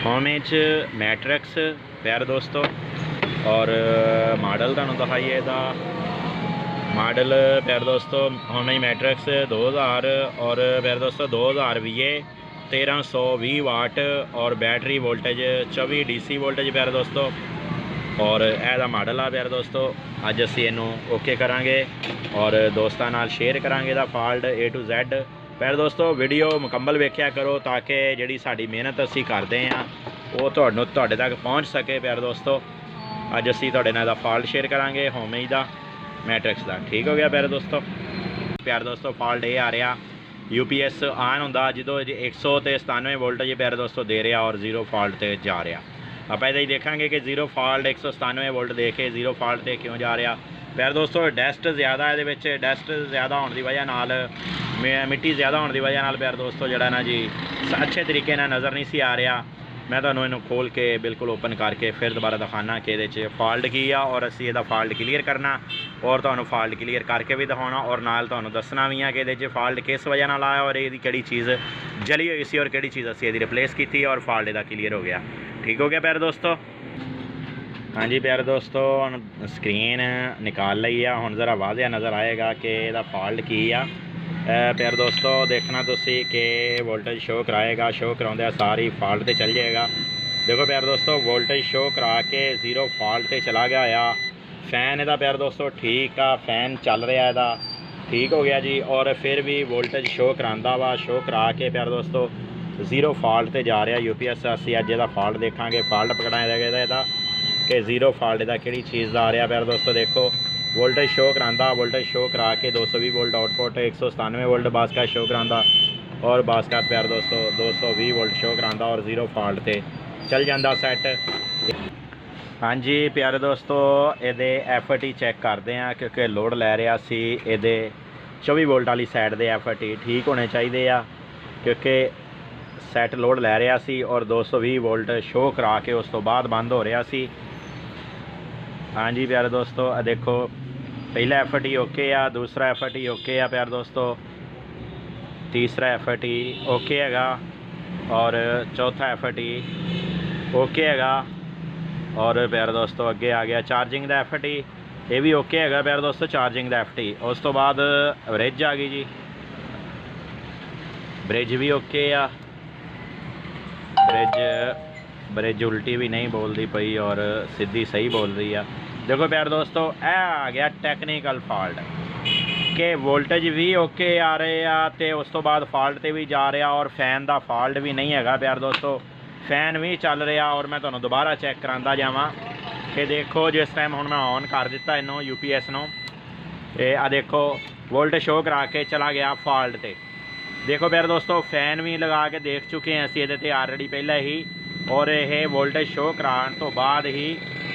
Home matrix प्यारे दोस्तों और मॉडल तुहानूं दिखाइए इहदा मॉडल प्यारे दोस्तों होम मैट्रिक्स 2000 और प्यारे दोस्तों 2020 1320 वाट और बैटरी वोल्टेज 24 DC वोल्टेज प्यारे दोस्तों और ਇਹਦਾ मॉडल आ प्यारे दोस्तों अज असीं इहनूं ओके करांगे और दोस्तां नाल शेयर करांगे इहदा फॉल्ट A to Z। प्यारे दोस्तों वीडियो मुकम्मल वेख्या करो ताकि जिहड़ी साडी मेहनत असीं करदे हां वो तुहाडे तक पहुँच सके। प्यारे दोस्तों अज असीं तुहाडे नाल फॉल्ट शेयर करांगे होमेज दा मैट्रिक्स दा। ठीक हो गया प्यारे दोस्तों। प्यारे दोस्तों फॉल्ट ये आ रहा UPS ऑन होंदा जो 100 ते 97 वोल्टेज प्यारे दोस्तों दे रहा और 0 फॉल्ट ते जा रहा। आप ये देखेंगे कि 0 फॉल्ट 197 वोल्ट दे के 0 फॉल्ट ते क्यों जा रहा। प्यारे दोस्तों डस्ट ज़्यादा ये डस्ट ज़्यादा होने की वजह नाल मिट्टी ज़्यादा होने की वजह नाल प्यारे दोस्तों जड़ा ना जी अच्छे तरीके ना नज़र नहीं सी आ रहा। मैं तुहानूं इहनूं खोल के बिल्कुल ओपन करके फिर दोबारा दिखाना कि ये फॉल्ट की आ और असीं इहदा फॉल्ट क्लीयर करना और तुहानूं फॉल्ट क्लीयर करके भी दिखाना और नाल तुहानूं दसना भी है कि ये फॉल्ट किस वजह नाल आया और ये किहड़ी चीज़ जली हुई सी और किहड़ी चीज़ असीं इहदी रिप्लेस की और फॉल्ट इहदा क्लीयर हो गया। ठीक हो गया प्यारे दोस्तों। हाँ जी प्यारे दोस्तों हुण स्क्रीन निकाल लई आ, हुण ज़रा वाज़िया नज़र आएगा कि इहदा फॉल्ट की आ। प्यारे दोस्तों देखना तुसी कि वोल्टेज शो कराएगा, शो कराउंदे सारी फॉल्ट ते चल जाएगा। देखो प्यारे दोस्तों वोल्टेज शो करा के 0 फॉल्ट ते चला गया आ। फैन इहदा प्यारे दोस्तों ठीक आ, फैन चल रहा है इहदा ठीक हो गया जी और फिर भी वोल्टेज शो करांदा वा, शो करा के प्यारे दोस्तों 0 फॉल्ट ते जा रहा UPS। असीं अज इहदा फॉल्ट देखांगे, फॉल्ट पकड़ाएगा कि 0 फॉल्ट इहदा किहड़ी चीज़ दा आ रहा। प्यारे दोस्तों देखो वोल्टेज शो करांदा, वोल्टेज शो करा के 220 volt output 197 volt basket show करांदा और बास्केट प्यारे दोस्तों 220 वोल्ट शो करांदा और 0 फॉल्ट ते चल जांदा सैट। हाँ जी प्यारे दोस्तों ये FT चैक करते हैं क्योंकि लोड लै रहा सी ये 24 वोल्ट वाली साइड के FT ठीक होने चाहिए आ क्योंकि सैट लोड लै रहा सी और 220 वोल्ट शो करा के उस तो बाद बंद हो रहा सी। हाँ जी प्यारे दोस्तों देखो पहला FT ओके आ, दूसरा FT ओके आ प्यारे दोस्तों, तीसरा FT ओके हैगा और चौथा FT ओके हैगा और प्यारे दोस्तों अगे आ गया चार्जिंग का FT ये भी ओके हैगा प्यारे दोस्तों चार्जिंग का FT। उस तो बाद ब्रिज आ गई जी, ब्रिज भी ओके आ, ब्रिज उल्टी भी नहीं बोलती पई और सीधी सही बोल रही है। देखो प्यारे दोस्तों यह आ गया टेक्निकल फॉल्ट के वोल्टेज भी ओके आ रहे आ ते उस तो बाद फॉल्ट ते भी जा रहा और फैन का फॉल्ट भी नहीं हैगा। प्यारे दोस्तों फैन भी चल रहा और मैं तुहानूं दोबारा चैक करांदा जावां कि देखो जिस टाइम हुण मैं ऑन कर दिता इनू UPS नूं आ देखो वोल्टेज शो करा के चला गया फॉल्ट ते। देखो प्यारे दोस्तों फैन भी लगा के देख चुके हैं असीं इहदे ऑलरेडी पहले ही और यह वोल्टेज शो कराने तो बाद ही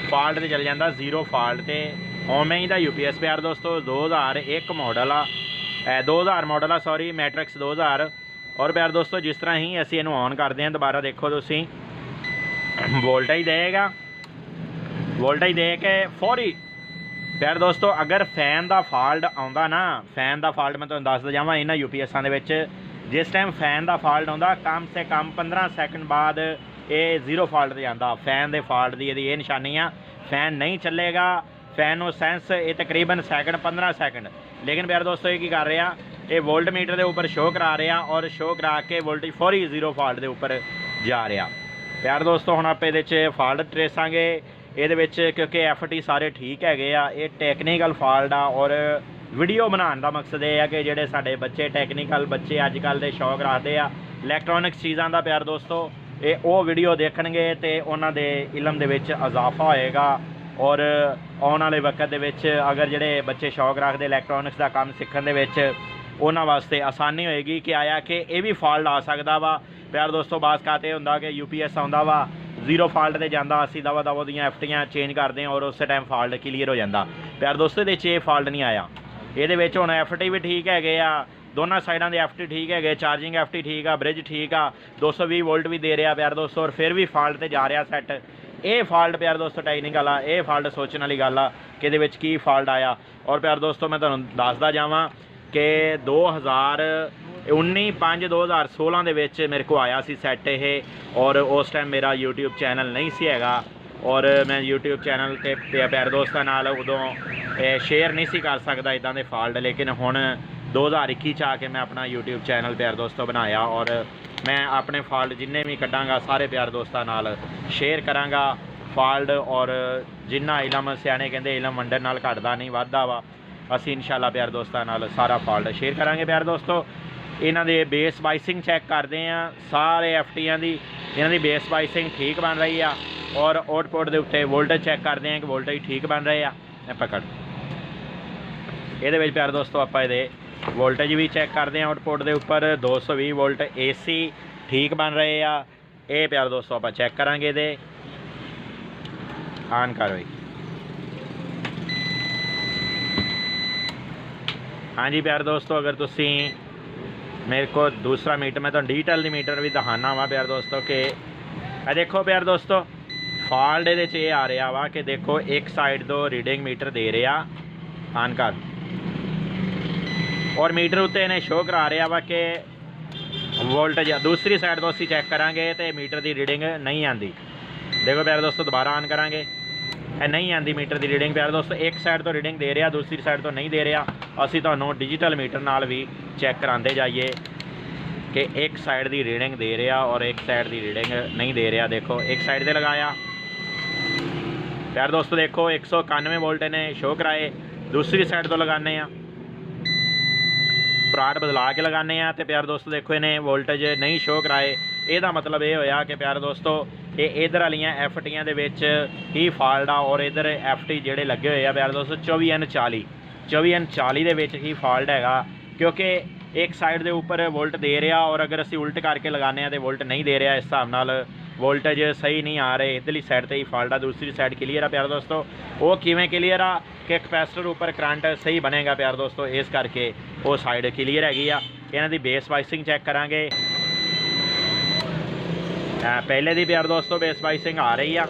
फॉल्ट ते चल जाता 0 फॉल्ट ते होमेज दा UPS। प्यारे दोस्तों 2001 मॉडल आ 2000 मॉडल आ सॉरी मैट्रिक्स 2000 और प्यारे दोस्तों जिस तरह ही असीं इहनूं ऑन करते हैं दोबारा देखो तुसीं वोल्टेज देगा, वोल्टेज दे के फौरी प्यारे दोस्तों अगर फैन का फॉल्ट आउंदा ना, फैन का फॉल्ट मैं तुहानूं दसदा जावां इन्हां UPSां दे विच जिस टाइम फैन का फॉल्ट आउंदा कम से कम 15 सैकेंड बाद ये 0 फॉल्ट ते जांदा। फैन के फॉल्ट की ये निशानी आ, फैन नहीं चलेगा, फैन नूं सेंस ये तकरीबन सैकेंड 15 सैकेंड। लेकिन प्यारे दोस्तों ये की कर रहा ये वोल्ट मीटर के उपर शो करा रहा और शो करा के वोल्टेज फौरी 0 फॉल्ट के उपर जा रहा। प्यारे दोस्तों हुण आपां इहदे च फॉल्ट ट्रेसांगे ये क्योंकि FT सारे ठीक है ये टैक्नीकल फॉल्ट आ और वीडियो बनाने का मकसद ये है कि जोड़े साडे बच्चे टैक्नीकल बच्चे अजकल के शौक रखते हैं इलैक्ट्रॉनिक्स चीज़ों का प्यारे दोस्तों ये वो वीडियो देखणगे तो उन्होंने इलम दे विच इजाफा होएगा और आने वाले वक्त दे विच अगर जोड़े बच्चे शौक रखते इलैक्ट्रॉनिक्स का काम सीखण दे विच उन्हां वास्ते आसानी होएगी कि आया कि ये भी फॉल्ट आ सकता वा। प्यारे दोस्तों बास कहते होंदा कि UPS आउंदा वा 0 फॉल्ट ते जांदा असीं दवा दवा दियां FT'यां चेंज करते हैं और उस टाइम फॉल्ट क्लीयर हो जाता। प्यारे दोस्तों ये फॉल्ट नहीं आया, ये हुण FT भी ठीक है आ, दोनों साइडों के FT ठीक है, चार्जिंग FT ठीक आ, ब्रिज ठीक आ, 220 वोल्ट भी दे रहा प्यारे दोस्तों और फिर भी फॉल्ट ते जा रहा सैट। ये फॉल्ट प्यारे दोस्तों टैक्नीकल आ, ये फॉल्ट सोचने वाली गल आ कि इहदे विच की फॉल्ट आया। और प्यारे दोस्तों मैं तुहानूं दसदा जावां कि 19/5/2016 ਦੇ ਵਿੱਚ ਮੇਰੇ को ਆਇਆ ਸੀ ਸੈੱਟ ਇਹ। ਔਰ ਉਸ ਟਾਈਮ ਮੇਰਾ YouTube ਚੈਨਲ ਨਹੀਂ ਸੀ ਹੈਗਾ ਔਰ ਮੈਂ YouTube ਚੈਨਲ ਤੇ ਪਿਆਰੇ ਦੋਸਤਾਂ ਨਾਲ ਉਦੋਂ ਸ਼ੇਅਰ ਨਹੀਂ ਸੀ ਕਰ ਸਕਦਾ ਇਦਾਂ ਦੇ ਫਾਲਟ। ਲੇਕਿਨ ਹੁਣ 2021 ਚ ਆ ਕੇ ਮੈਂ ਆਪਣਾ YouTube ਚੈਨਲ ਪਿਆਰੇ ਦੋਸਤੋ ਬਣਾਇਆ ਔਰ मैं अपने फॉल्ट जिन्ने भी कड्डांगा सारे प्यार दोस्तों नाल शेयर करांगा फॉल्ट। और जिन्ना इलम सियाने कहते इलम वंडन नाल घटदा नहीं वधदा वा। असीं इंशाअल्लाह प्यार दोस्तों नाल सारा फॉल्ट शेयर करांगे प्यार दोस्तों। इन्हां दे बेस वाइसिंग चैक करते हैं सारे एफटियां दी, इन्हां दी बेस वाइसिंग ठीक बन रही है। और आउटपुट के उत्ते वोल्टेज चैक करते हैं कि वोल्टेज ठीक बन रहे हैं। पकड़ ये प्यार दोस्तों आप वोल्टेज भी चैक करते हैं आउटपुट के उपर 220 वोल्ट AC ठीक बन रहे हैं। ये प्यार दोस्तों आप चैक करांगे दे ऑन कर भाई। हाँ जी प्यार दोस्तों अगर तुसी मेरे को दूसरा मीटर मैं तो डिजिटल मीटर भी दिखाना वा प्यार दोस्तों कि देखो प्यार दोस्तों फॉल्ट ये आ रहा वा कि देखो एक साइड तो रीडिंग मीटर दे रहा ऑन कर और मीटर उत्ते इन्हें शो करा रहा वा कि वोल्टेज। दूसरी साइड तो असीं चैक करांगे तो मीटर की रीडिंग नहीं आती। देखो प्यारे दोस्तों दोबारा ऑन करांगे नहीं आती मीटर की रीडिंग प्यारे दोस्तों। एक साइड तो रीडिंग दे रहा दूसरी साइड तो नहीं दे रहा। असीं तुहानूं डिजिटल मीटर नाल भी चैक करांदे जाइए कि एक साइड की रीडिंग दे रहा और एक साइड की रीडिंग नहीं दे रहा। देखो एक साइड से लगाया प्यारे दोस्तों देखो 191 वोल्ट ने शो कराए। दूसरी साइड तो लगाने पराट बदला के लगाने तो प्यार दोस्तों देखो इन्हें वोल्टेज नहीं शो कराए। यदा मतलब ये होया कि प्यार दोस्तों ये इधर वालियाँ एफटियां दे विच ही फॉल्ट आ और इधर एफटी जेडे लगे हुए प्यार दोस्तों 24N40 दे विच ही फॉल्ट हैगा। क्योंकि एक साइड के उपर वोल्ट दे रहा और अगर असीं उल्ट करके लगाने तो वोल्ट नहीं दे रहा। इस हिसाब नाल वोल्टेज सही नहीं आ रहे। इधरली साइड से ही फॉल्ट आ, दूसरी साइड क्लीयर आ प्यार दोस्तों। वो किवें क्लीयर आ कि कैपेसिटर उपर करंट सही बनेगा प्यार दोस्तों। इस करके वो साइड क्लीयर हैगी आ। इन्हां दी बेस वाइसिंग चैक करांगे। पहले दी प्यार दोस्तों बेस वाइसिंग आ रही आ,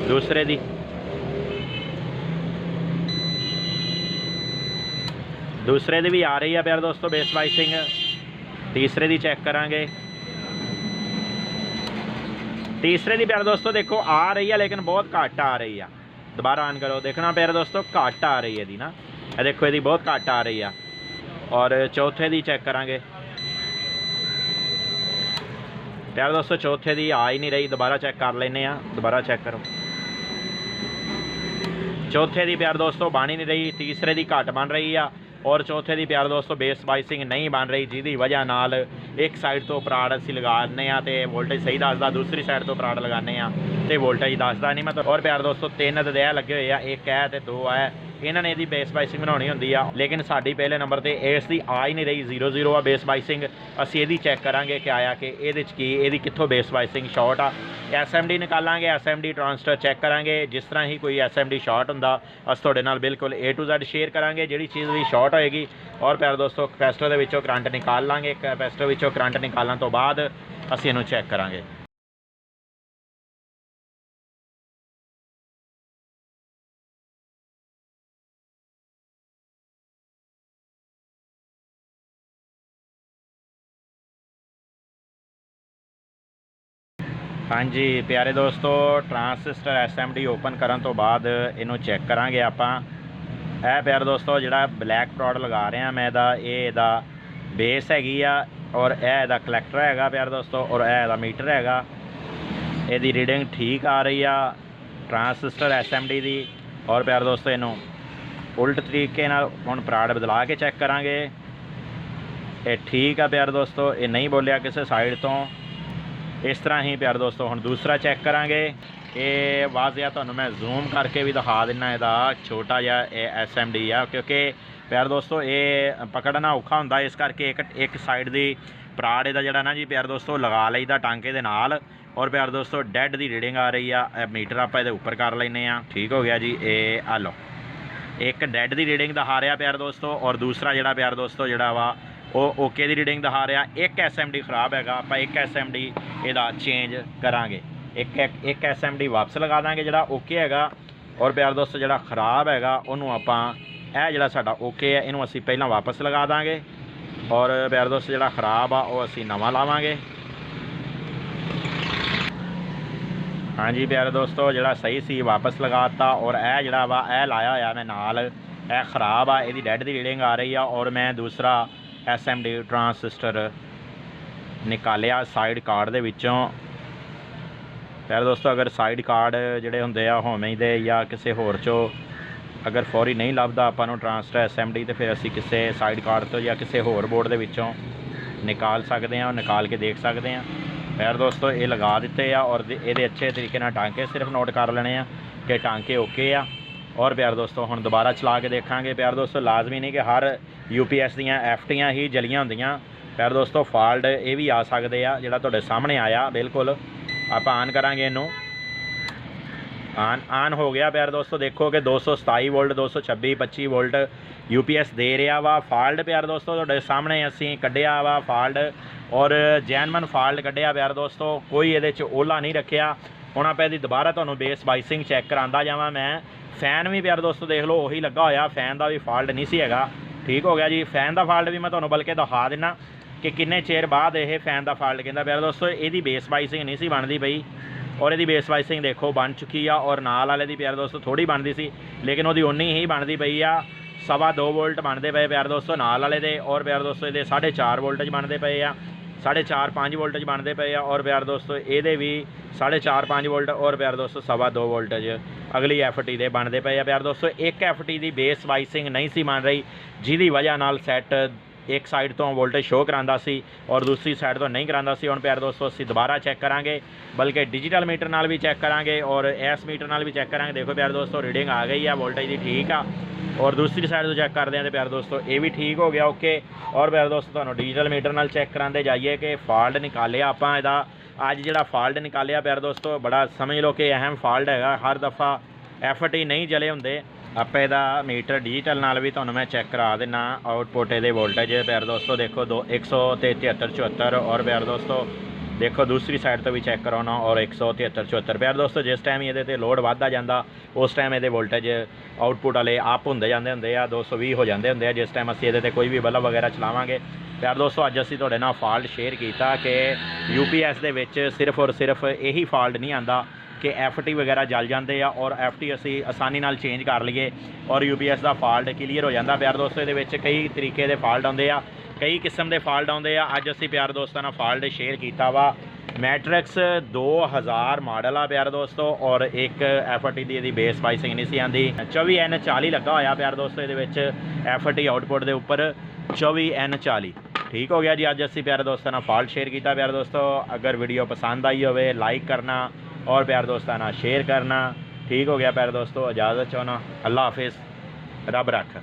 दूसरे दी भी आ रही है प्यार दोस्तों बेस वाइसिंग। तीसरे दी चैक करांगे। तीसरे दी प्यार दोस्तों देखो आ रही है लेकिन बहुत घट आ रही है। दोबारा ऑन करो देखना प्यार दोस्तों घट आ रही है दी ना। देखो ये बहुत घट आ रही है। और चौथे दी चैक करांगे प्यार दोस्तों चौथे दी आ ही नहीं रही। दोबारा चैक कर लेने दोबारा चैक करो चौथे दी प्यार दोस्तों बन ही नहीं रही। तीसरे दी घट बन रही है और चौथे दी प्यार दोस्तों बेस वाइसिंग नहीं बन रही जिसकी वजह नाल एक साइड तो पराड़ असी लगाने तो वोल्टेज सही दसदा, दूसरी साइड तो पराड़ लगाने तो वोल्टेज दसदा नहीं मतलब। और प्यार दोस्तों 3 दे लगे हुए हैं, एक है तो 2 है। इन्होंने यदि बेस वाइसिंग बनानी होंगी आ लेकिन साड़ी पहले नंबर पर इसकी आ ही नहीं रही। 0-0 आ बेस वाइसिंग। असी ये चैक करांगे कि आया कि ये कितों बेस वाइसिंग शॉर्ट आ। SMD निकालांगे, SMD ट्रांसफर चैक करांगे। जिस तरह ही कोई SMD शॉर्ट होंदा अस तुहाडे नाल बिल्कुल A to Z शेयर करांगे जिहड़ी चीज़ भी शॉर्ट होएगी। और प्यार दोस्तों कैपेसिटर दे विचों करंट निकाल लांगे। कैपेसिटर विचों करंट निकालने तो बाद असीं इहनूं चैक करांगे। हाँ जी प्यारे दोस्तों ट्रांसिस्टर SMD ओपन करन तो बाद इनू चैक करांगे आपां। है प्यारे दोस्तों जिहड़ा ब्लैक प्रॉड लगा रहे हैं मैं इहदा बेस हैगी आ और इहदा कलैक्टर हैगा प्यारे दोस्तों और इहदा मीटर हैगा। इहदी रीडिंग ठीक आ रही आ ट्रांसिस्टर SMD दी। और प्यारे दोस्तों इनू उल्ट तरीके नाल हुण पराड़ बदला के चैक करांगे। ये ठीक है प्यारे दोस्तों, ये नहीं बोलिया किसी साइड तो। इस तरह ही प्यारे दोस्तों हम दूसरा चैक करांगे। ये वाजिया तो मैं जूम करके भी दिखा देना इसका छोटा जहा SMD आ क्योंकि प्यारे दोस्तों ये पकड़ना औखा होंदा इस करके एक साइड की पराड़ इहदा जिहड़ा ना जी प्यारे दोस्तों लगा लईदा टांके दे नाल। और प्यारे दोस्तों डेड की रीडिंग आ रही है। मीटर आप इहदे उपर कर लैने आ। ठीक हो गया जी। ये आ लो एक डेड की रीडिंग दिखा रहा प्यारे दोस्तों और दूसरा जिहड़ा प्यारे दोस्तों जिहड़ा वा वो ओके की रीडिंग दिखा रहा। एक SMD खराब हैगा आप एक SMD इहदा चेंज करांगे। एक SMD वापस लगा देंगे जिहड़ा ओके हैगा। और प्यारे दोस्तों जिहड़ा खराब हैगा उन्होंने आपां जिहड़ा साडा ओके है इनू असीं पहलां वापस लगा देंगे। और प्यारे दोस्त जिहड़ा खराब आ वो असीं नवां लावांगे। हाँ जी प्यारे दोस्तों, जिहड़ा सही सी वापस लगाता और यह जिहड़ा वा यह लाया होया मैं नाल यह खराब आ, इहदी डेड दी रीडिंग आ रही है। और मैं दूसरा SMD ट्रांसिस्टर निकालिया साइड कार्ड दे विचों। प्यारे दोस्तों अगर साइड कार्ड जिहड़े हुंदे आ होमी दे या किसी होर चो अगर फौरी नहीं लभदा आपां नूं ट्रांजिस्टर SMD, तो फिर असीं किसी साइड कार्ड तो या किसी होर बोर्ड दे विचों निकाल सकते हैं, निकाल के देख सकते हैं। प्यारे दोस्तों ये लगा दिते हैं और ये अच्छे तरीके नाल टांके सिर्फ नोट कर लेने कि टांके ओके आ। और प्यारे दोस्तों हुण दोबारा चला के देखांगे। प्यारे दोस्तों लाजमी नहीं कि हर UPS दियां FT'यां ही जलियां हुंदियां। प्यारे दोस्तों फॉल्ट ये भी आ सकते हैं, जिहड़ा तुहाडे सामने आया बिल्कुल। आपां ऑन करांगे इनू, ऑन हो गया। प्यारे दोस्तों देखो कि 227 वोल्ट 226 25 वोल्ट UPS दे रहा वा। फॉल्ट प्यारे दोस्तों तुहाडे सामने असीं कढ़िया वा फॉल्ट, और जैनमन फॉल्ट कढ़िया प्यारे दोस्तों, कोई ये ओला नहीं रखिया। हुण आपां इहदी दोबारा तुहानूं बेस बाइसिंग चैक करांदा जावां मैं। फैन भी प्यारे दोस्तों देख लो उही लगा होया, फैन का भी फॉल्ट नहीं सी हैगा। ठीक हो गया जी। फैन का फॉल्ट भी मैं तुहानूं बल्कि दिखा दिना कि किन्ने चेर बाद यह फैन का फॉल्ट कहता। प्यारे दोस्तों इहदी बेस बाइसिंग नहीं सी बनदी पई, और यदि बेस बाइसिंग देखो बन चुकी आ। और नाल वाले दी प्यारे दोस्तों थोड़ी बनती सी, लेकिन वो उन्नी ही बनती पई आ। 2.25 वोल्ट बनते पे प्यारे दोस्तों नाल वाले दे, और प्यारे दोस्तों ये 4.5 वोल्टेज बनते पे आ, 4.5-5 वोल्टेज बनते पे आ। और प्यारे दोस्तों ये भी 4.5-5 वोल्ट, और प्यारे दोस्तों 2.25 वोल्टेज अगली FT दे बनते पे आ। प्यारे दोस्तों एक FT की बेस बाइसिंग नहीं सी बन रही, जिहदी वजह नाल सैट एक साइड तो वोल्टेज शो करांदा सी और दूसरी साइड तो नहीं करांदा सी। हुण प्यारे दोस्तों असीं दोबारा चैक करांगे, बल्कि डिजिटल मीटर नाल भी चैक करांगे और इस मीटर नाल भी चैक करांगे। देखो प्यारे दोस्तों रीडिंग आ गई है वोल्टेज की, ठीक आ। और दूसरी साइड तो चैक करते हैं तो प्यारे दोस्तों ये भी ठीक हो गया, ओके। और प्यारे दोस्तों तुहानूं डिजिटल मीटर नाल चैक करांदे जाइए कि फॉल्ट निकालिया आपां इहदा। अज जिहड़ा फॉल्ट निकालिया प्यारे दोस्तों बड़ा समझ लो कि अहम फॉल्ट है। हर दफ़ा FT नहीं जले होंदे। आप इहदा मीटर डिजिटल नाल भी तुहानूं मैं चैक करा देना आउटपुट इहदे वोल्टेज। प्यारे दोस्तों देखो 173-74। और प्यारे दोस्तों देखो दूसरी साइड तो भी चैक कराना, और 173-74। प्यारे दोस्तों जिस टाइम ये लोड वधदा जांदा उस टाइम ये वोल्टेज आउटपुट वाले अप होंदे जांदे हुंदे आ, 220 हो जाते होंदे आ जिस टाइम असीं इहदे कोई भी बल्ब वगैरह चलावांगे। प्यारे दोस्तों अज असीं तुहाडे नाल फॉल्ट शेयर किया कि UPS दे विच सिर्फ और सिर्फ यही फॉल्ट नहीं आंदा कि FT वगैरह जल जाते हैं, और FT असी आसानी नाल चेंज कर लीए और UPS का फॉल्ट क्लीयर हो जाता। प्यारे दोस्तों ये कई तरीके के फॉल्ट आते हैं, कई किस्म के फॉल्ट आते हैं। अज असी प्यारे दोस्तों नाल फॉल्ट शेयर किया वा। मैट्रिक्स 2000 मॉडल आ प्यारे दोस्तों, और एक FT की बेस बाइसिंग नहीं सी आती। 24N40 लगा होया प्यारे दोस्तों ये FT आउटपुट के उपर 24N40। ठीक हो गया जी। अज असी प्यारे दोस्तों नाल फॉल्ट शेयर किया। प्यारे दोस्तों अगर वीडियो पसंद आई हो लाइक करना और प्यारे दोस्तों ना शेयर करना। ठीक हो गया प्यारे दोस्तों, इजाज़त चाहना। अल्लाह हाफिज़, रब रख।